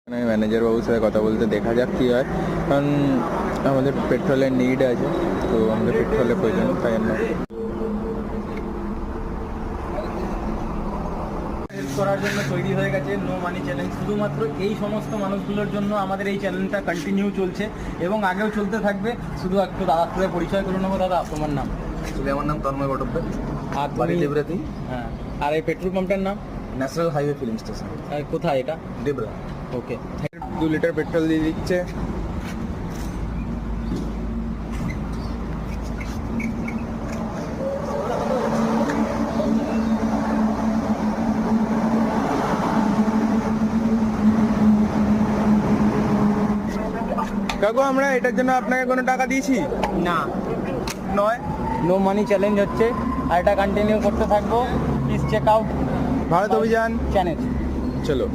Manager বাবুর সাথে কথা বলতে দেখা যাক কী হয়, কারণ আমাদের পেট্রোলের নিড আছে, তো আমাদের পেট্রোলের প্রয়োজন, তাই জন্য হেল্প করার জন্য তৈরি হয়ে গেছে নো মানি চ্যালেঞ্জ। শুধুমাত্র এই সমস্ত মানুষগুলোর জন্য আমাদের এই চ্যালেঞ্জটা কন্টিনিউ চলছে এবং আগেও চলতে থাকবে। শুধু একটু দাদার সাথে পরিচয় করে নেবো। দাদা, তোমার নাম? আমার নাম তন্ময় বটব্যাল, আর বাড়ি তুমি? ডেবরাতেই। হ্যাঁ। আর এই পেট্রোল পাম্পটার নাম? ন্যাশনাল হাইওয়ে ফিলিং স্টেশন, আর কোথায় এটা? ডেবরা। ওকে। 2 লিটার পেট্রোল দিয়ে দিচ্ছে। কাকু, আমরা এটার জন্য আপনাকে কোনো টাকা দিয়েছি? না, নয়। নো মানি চ্যালেঞ্জ হচ্ছে আর এটা কন্টিনিউ করতে থাকবো। প্লিজ চেক আউট ভারত অভিযান চ্যানেল। চলো।